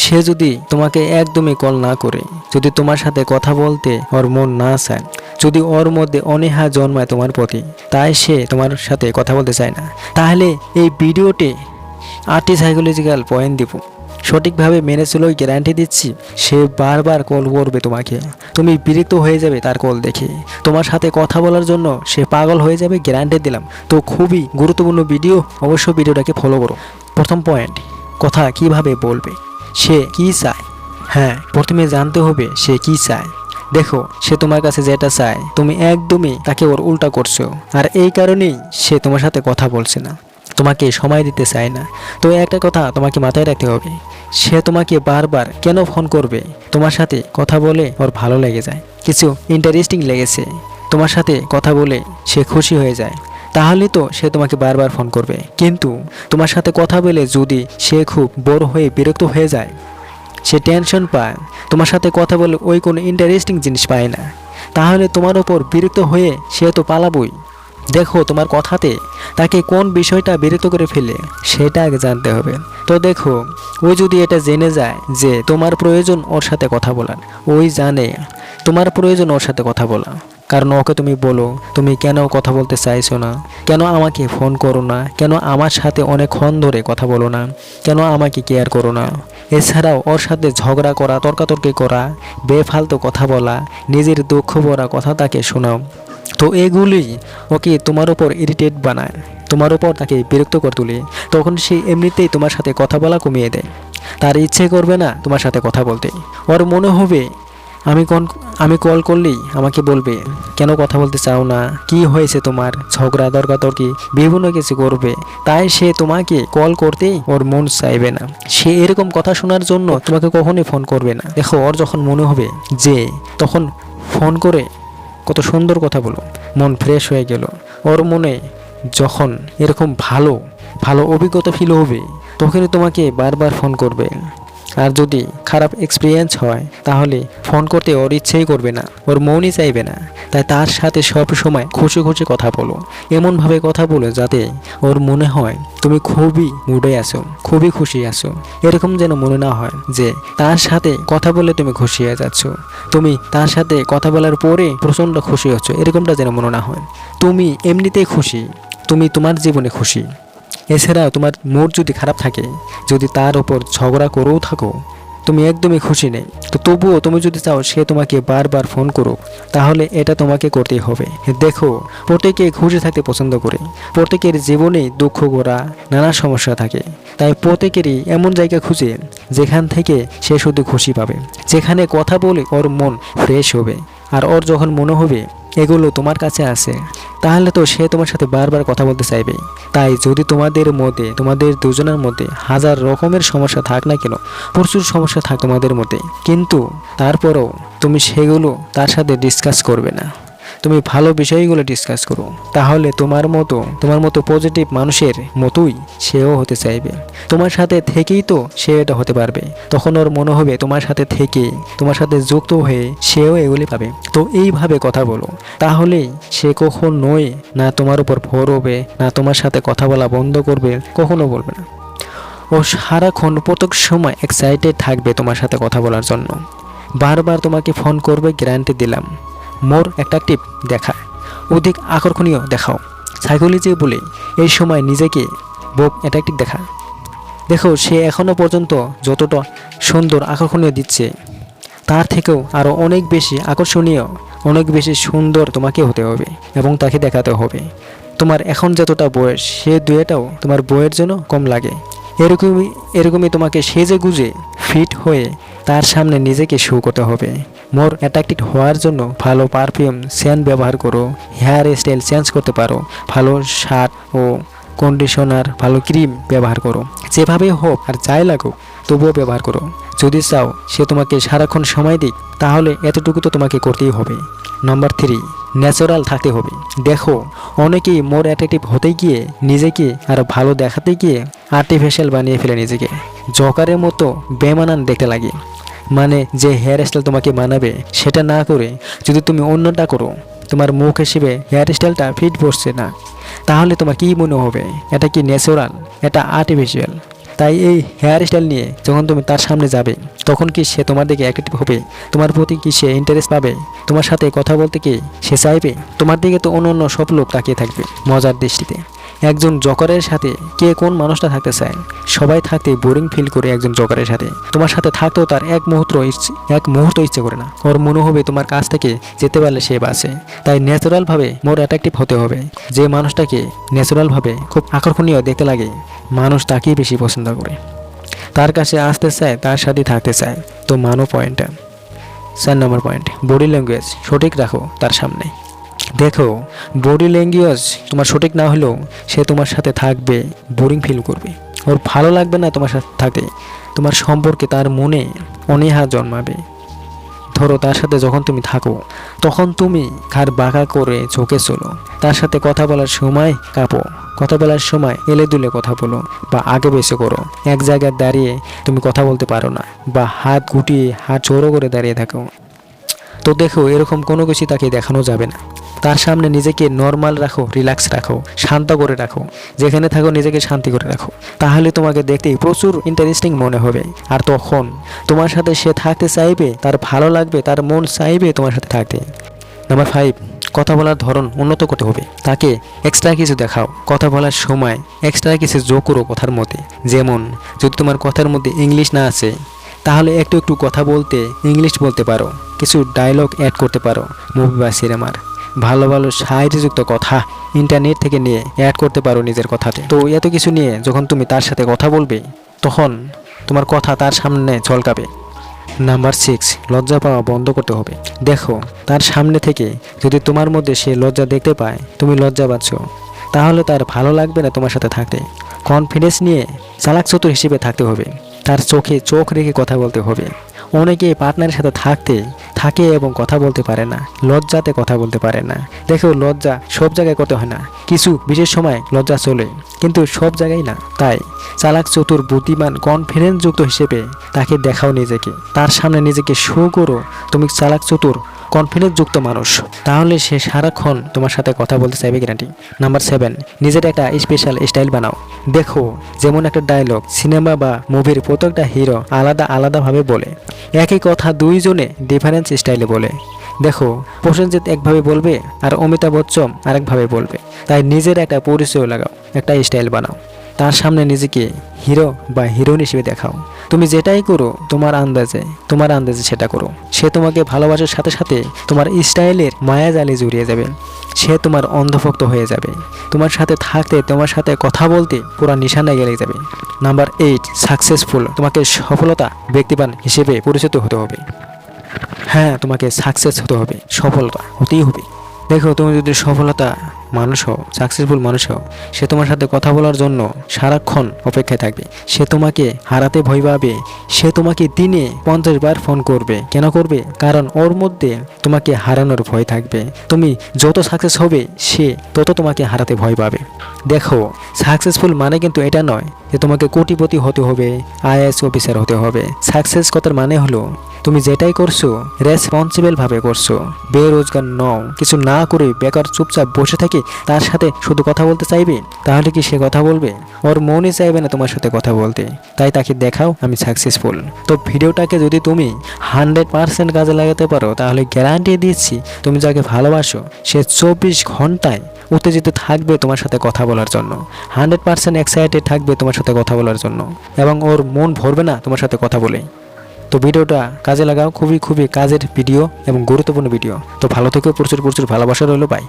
সে যদি তোমাকে একদমই কল না করে, যদি তোমার সাথে কথা বলতে ওর মন না চায়, যদি ওর মধ্যে অনীহা জন্মায় তোমার প্রতি, তাই সে তোমার সাথে কথা বলতে চায় না, তাহলে এই ভিডিওতে 8টি সাইকোলজিক্যাল পয়েন্ট দিব। সঠিকভাবে মেনে চলো, গ্যারান্টি দিচ্ছি সে বারবার কল করবে তোমাকে, তুমি বিরক্ত হয়ে যাবে তার কল দেখে, তোমার সাথে কথা বলার জন্য সে পাগল হয়ে যাবে, গ্যারান্টি দিলাম। তো খুবই গুরুত্বপূর্ণ ভিডিও, অবশ্যই ভিডিওটাকে ফলো করো। প্রথম পয়েন্ট, কথা কিভাবে বলবে, সে কি চায়। হ্যাঁ, প্রথমে জানতে হবে সে কি চায়। দেখো, সে তোমার কাছে যেটা চায় তুমি একদমই তাকে ওর উল্টা করছো, আর এই কারণেই সে তোমার সাথে কথা বলছে না, তোমাকে সময় দিতে চায় না। তো একটা কথা তোমাকে মাথায় রাখতে হবে, সে তোমাকে বারবার কেন ফোন করবে? তোমার সাথে কথা বলে ওর ভালো লেগে যায়, কিছু ইন্টারেস্টিং লেগেছে, তোমার সাথে কথা বলে সে খুশি হয়ে যায়, তাহলে তো সে তোমাকে বারবার ফোন করবে। কিন্তু তোমার সাথে কথা বলে যদি সে খুব বোর হয়ে বিরক্ত হয়ে যায়, সে টেনশন পায়, তোমার সাথে কথা বলে ওই কোনো ইন্টারেস্টিং জিনিস পায় না, তাহলে তোমার ওপর বিরক্ত হয়ে সে তো পালাবই। দেখো, তোমার কথাতে তাকে কোন বিষয়টা বিরক্ত করে ফেলে সেটা আগে জানতে হবে। তো দেখো, ওই যদি এটা জেনে যায় যে তোমার প্রয়োজন ওর সাথে কথা বলার, ওই জানে তোমার প্রয়োজন ওর সাথে কথা বলা, কারণ ওকে তুমি বলো তুমি কেন কথা বলতে চাইছো না, কেন আমাকে ফোন করো না, কেন আমার সাথে অনেকক্ষণ ধরে কথা বলো না, কেন আমাকে কেয়ার করো না। এছাড়াও ওর সাথে ঝগড়া করা, তর্কাতর্কি করা, বেফালতু কথা বলা, নিজের দুঃখ ভরা কথা তাকে শোনাও। তো এগুলি ওকে তোমার উপর ইরিটেট বানায়, তোমার উপর তাকে বিরক্ত করে তোলে, তখন সে এমনিতেই তোমার সাথে কথা বলা কমিয়ে দেয়, তার ইচ্ছে করবে না তোমার সাথে কথা বলতে। ওর মনে হবে আমি কল করলেই আমাকে বলবে কেন কথা বলতে চাও না, কি হয়েছে তোমার, ঝগড়া তর্কাতর্কি বিভিন্ন কিছু করবে, তাই সে তোমাকে কল করতেই ওর মন চাইবে না, সে এরকম কথা শোনার জন্য তোমাকে কখনোই ফোন করবে না। দেখো, ওর যখন মনে হবে যে তখন ফোন করে কত সুন্দর কথা বলো, মন ফ্রেশ হয়ে গেল, ওর মনে যখন এরকম ভালো ভালো অভিজ্ঞতা ফিল হবে, তখনই তোমাকে বারবার ফোন করবে। আর যদি খারাপ এক্সপিরিয়েন্স হয় তাহলে ফোন করতে ওর ইচ্ছেই করবে না, ওর মনই চাইবে না। তাই তার সাথে সব সময় খুশি খুশি কথা বলো, এমনভাবে কথা বলো যাতে ওর মনে হয় তুমি খুবই মুডে আছো, খুবই খুশি আছো। এরকম যেন মনে না হয় যে তার সাথে কথা বলে তুমি খুশি হয়ে যাচ্ছ, তুমি তার সাথে কথা বলার পরে প্রচণ্ড খুশি হচ্ছ, এরকমটা যেন মনে না হয়। তুমি এমনিতেই খুশি, তুমি তোমার জীবনে খুশি। এছাড়াও তোমার মুড যদি খারাপ থাকে, যদি তার উপর ঝগড়া করেও থাকো, তুমি একদমই খুশি নেই, তো তবুও তুমি যদি চাও সে তোমাকে বারবার ফোন করুক, তাহলে এটা তোমাকে করতেই হবে। দেখো, প্রত্যেকে খুশি থাকতে পছন্দ করে, প্রত্যেকের জীবনেই দুঃখ গোড়া নানা সমস্যা থাকে, তাই প্রত্যেকেরই এমন জায়গা খুঁজে যেখান থেকে সে শুধু খুশি পাবে, যেখানে কথা বলে ওর মন ফ্রেশ হবে। আর ওর যখন মনে হবে এগুলো তোমার কাছে আছে, তাহলে তো সে তোমার সাথে বারবার কথা বলতে চাইবে। তাই যদি তোমাদের দুজনের মধ্যে হাজার রকমের সমস্যা থাক না কেন, প্রচুর সমস্যা থাক তোমাদের মধ্যে, কিন্তু তারপরেও তুমি সেগুলো তার সাথে ডিসকাস করবে না, তুমি ভালো বিষয়গুলো ডিসকাস করো, তাহলে তোমার মতো পজিটিভ মানুষের মতোই সেও হতে চাইবে। তোমার সাথে থেকেই তো সে এটা হতে পারবে, তখন ওর মনে হবে তোমার সাথে থেকে, তোমার সাথে যুক্ত হয়ে সেও এগুলি পাবে। তো এইভাবে কথা বলো, তাহলেই সে কখনোই না তোমার উপর ভর হবে, না তোমার সাথে কথা বলা বন্ধ করবে, কখনো বলবে না। ও সারাক্ষণ প্রত্যেক সময় এক্সাইটেড থাকবে তোমার সাথে কথা বলার জন্য, বারবার তোমাকে ফোন করবে, গ্যারান্টি দিলাম। মোর অ্যাট্রাকটিভ দেখায়, অধিক আকর্ষণীয় দেখাও, সাইকোলজি বলে এই সময় নিজেকে বোক অ্যাট্রাকটিভ দেখা। দেখো, সে এখনও পর্যন্ত যতটা সুন্দর আকর্ষণীয় দিচ্ছে, তার থেকেও আরও অনেক বেশি আকর্ষণীয়, অনেক বেশি সুন্দর তোমাকে হতে হবে এবং তাকে দেখাতে হবে। তোমার এখন যতটা বয়স, সে দুয়েটাও তোমার বইয়ের জন্য কম লাগে। এরকমই তোমাকে সেজে গুজে ফিট হয়ে তার সামনে নিজেকে শো করতে হবে। মোর অ্যাট্রাক্টিভ হওয়ার জন্য ভালো পারফিউম সেন্ট ব্যবহার করো, হেয়ার স্টাইল চেঞ্জ করতে পারো, ভালো শার্ট ও কন্ডিশনার, ভালো ক্রিম ব্যবহার করো, যেভাবে হোক আর যাই লাগুক তবুও ব্যবহার করো। যদি চাও সে তোমাকে সারাক্ষণ সময় দিক, তাহলে এতটুকু তো তোমাকে করতেই হবে। নাম্বার 3, ন্যাচারাল থাকতে হবে। দেখো, অনেকেই মোর অ্যাট্রাক্টিভ হতে গিয়ে নিজেকে আরও ভালো দেখাতে গিয়ে আর্টিফিশিয়াল বানিয়ে ফেলে, নিজেকে জকারের মতো বেমানান দেখতে লাগে। মানে যে হেয়ার স্টাইল তোমাকে মানাবে সেটা না করে যদি তুমি অন্যটা করো, তোমার মুখ হিসেবে হেয়ার স্টাইলটা ফিট বসছে না, তাহলে তোমার কী মনে হবে? এটা কি ন্যাচারাল, এটা আর্টিফিশিয়াল? তাই এই হেয়ার স্টাইল নিয়ে যখন তুমি তার সামনে যাবে তখন কি সে তোমার দিকে অ্যাট্রাক্টিভ হবে? তোমার প্রতি কি সে ইন্টারেস্ট পাবে? তোমার সাথে কথা বলতে কি সে চাইবে? তোমার দিকে তো অন্য সব লোক তাকিয়ে থাকবে মজার দৃষ্টিতে। একজন জোকারের সাথে কে কোন মানুষটা থাকতে চায়? সবাই থাকতে বোরিং ফিল করে একজন জোকারের সাথে। তোমার সাথে থাকতেও তার এক মুহূর্ত ইচ্ছে করে না। ওর মনে হবে তোমার কাছ থেকে যেতে পারলে সে বাঁচে। তাই ন্যাচারালভাবে মোর অ্যাট্রাকটিভ হতে হবে। যে মানুষটাকে ন্যাচারালভাবে খুব আকর্ষণীয় দেখতে লাগে মানুষ তাকেই বেশি পছন্দ করে, তার কাছে আসতে চায়, তার সাথে থাকতে চায়। তো মানো পয়েন্টটা। 4 নম্বর পয়েন্ট, বডি ল্যাঙ্গুয়েজ সঠিক রাখো তার সামনে। দেখো, বডি ল্যাঙ্গুয়েজ তোমার সঠিক না হলেও সে তোমার সাথে থাকবে, বোরিং ফিল করবে, ওর ভালো লাগবে না তোমার সাথে থাকতে। তোমার সম্পর্কে তার মনে অনীহা জন্মাবে। ধরো তার সাথে যখন তুমি থাকো তখন তুমি ঘাড় বাঁকা করে ঝুঁকে চলো, তার সাথে কথা বলার সময় কাঁপো, কথা বলার সময় এলে দুলে কথা বলো বা আগে বেশি করো। এক জায়গায় দাঁড়িয়ে তুমি কথা বলতে পারো না বা হাত গুটিয়ে হাত জোড়ো করে দাঁড়িয়ে থাকো। তো দেখো, এরকম কোনো কিছু তাকে দেখানো যাবে না। তার সামনে নিজেকে নর্মাল রাখো, রিল্যাক্স রাখো, শান্ত করে রাখো। যেখানে থাকো নিজেকে শান্তি করে রাখো, তাহলে তোমাকে দেখতে প্রচুর ইন্টারেস্টিং মনে হবে। আর তখন তোমার সাথে সে থাকতে চাইবে, তার ভালো লাগবে, তার মন চাইবে তোমার সাথে থাকতে। নাম্বার 5, কথা বলার ধরন উন্নত করতে হবে। তাকে এক্সট্রা কিছু দেখাও। কথা বলার সময় এক্সট্রা কিছু যোগ করো কথার মধ্যে। যেমন, যদি তোমার কথার মধ্যে ইংলিশ না আছে তাহলে একটু একটু কথা বলতে ইংলিশ বলতে পারো, কিছু ডায়লগ অ্যাড করতে পারো মুভি বা সিনেমার। ভালো ভালো সাহিত্যযুক্ত কথা ইন্টারনেট থেকে নিয়ে অ্যাড করতে পারো নিজের কথাতে। তো এত কিছু নিয়ে যখন তুমি তার সাথে কথা বলবে তখন তোমার কথা তার সামনে ঝলকাবে। নাম্বার 6, লজ্জা পাওয়া বন্ধ করতে হবে। দেখো, তার সামনে থেকে যদি তোমার মধ্যে সে লজ্জা দেখতে পায়, তুমি লজ্জা পাচ্ছ, তাহলে তার ভালো লাগবে না তোমার সাথে থাকতে। কনফিডেন্স নিয়ে চালাক চতুর হিসেবে থাকতে হবে, তার চোখে চোখ রেখে কথা বলতে হবে। অনেকে পার্টনারের সাথে থাকে এবং কথা বলতে পারে না, লজ্জাতে কথা বলতে পারে না। দেখো, লজ্জা সব জায়গায় করতে হয় না, কিছু বিশেষ সময় লজ্জা চলে, কিন্তু সব জায়গায় না। তাই চালাক চতুর বুদ্ধিমান কনফিডেন্স যুক্ত হিসেবে তাকে দেখাও নিজেকে, তার সামনে নিজেকে শো করো তুমি চালাক চতুর কনফিডেন্স যুক্ত মানুষ, তাহলে সে সারাক্ষণ তোমার সাথে কথা বলতে চাইবে গ্যারান্টি। নাম্বার 7, নিজের একটা স্পেশাল স্টাইল বানাও। দেখো, যেমন একটা ডায়লগ সিনেমা বা মুভির প্রত্যেকটা হিরো আলাদাভাবে বলে, একই কথা দুইজনে ডিফারেন্স স্টাইলে বলে। দেখো, প্রসেনজিৎ একভাবে বলবে আর অমিতাভ বচ্চন আরেকভাবে বলবে। তাই নিজের একটা পরিচয় লাগাও, একটা স্টাইল বানাও, তার সামনে নিজেকে হিরো বা হিরোইন হিসেবে দেখাও। তুমি যেটাই করো তোমার আন্দাজে সেটা করো। সে তোমাকে ভালোবাসার সাথে সাথে তোমার স্টাইলের মায়াজালে জড়িয়ে যাবে, সে তোমার অন্ধভক্ত হয়ে যাবে। তোমার সাথে থাকতে, তোমার সাথে কথা বলতে পুরা নিশানায় গেলে যাবে। Number 8, successful. তোমাকে সফলতা ব্যক্তিবান হিসেবে পরিচিত হতে হবে। হ্যাঁ, তোমাকে সাকসেস হতে হবে, সফলতা হতেই হবে। দেখো, তুমি যদি সফলতা মানুষ হও, সাকসেসফুল মানুষ হও, সে তোমার সাথে কথা বলার জন্য সারাক্ষণ অপেক্ষায় থাকবে। সে তোমাকে হারাতে ভয় পাবে, সে তোমাকে দিনে 50 বার ফোন করবে। কেন করবে? কারণ ওর মধ্যে তোমাকে হারানোর ভয় থাকবে। তুমি যত সাকসেস হবে সে তত তোমাকে হারাতে ভয় পাবে। দেখো, সাকসেসফুল মানে কিন্তু এটা নয় যে তোমাকে কোটিপতি হতে হবে, IAS অফিসার হতে হবে। সাকসেস কথার মানে হলো তুমি যেটাই করছো রেসপন্সিবল ভাবে করছো, বেরোজগার নও, কিছু না করে বেকার চুপচাপ বসে থেকে তার সাথে শুধু কথা বলতে চাইবে, তাহলে কি সে কথা বলবে? ওর মনই চাইবে না তোমার সাথে কথা বলতে। তাই তাকে দেখাও আমি সাকসেসফুল। তো ভিডিওটাকে যদি তুমি 100% কাজে লাগাতে পারো তাহলে গ্যারান্টি দিচ্ছি তুমি যাকে ভালোবাসো সে 24 ঘন্টায় উত্তেজিত থাকবে তোমার সাথে কথা বলার জন্য, 100% এক্সাইটেড থাকবে তোমার সাথে কথা বলার জন্য, এবং ওর মন ভরবে না তোমার সাথে কথা বলে। তো ভিডিওটা কাজে লাগাও, খুবই কাজের ভিডিও এবং গুরুত্বপূর্ণ ভিডিও। তো ভালো থেকো, প্রচুর ভালোবাসা রইলো, বাই।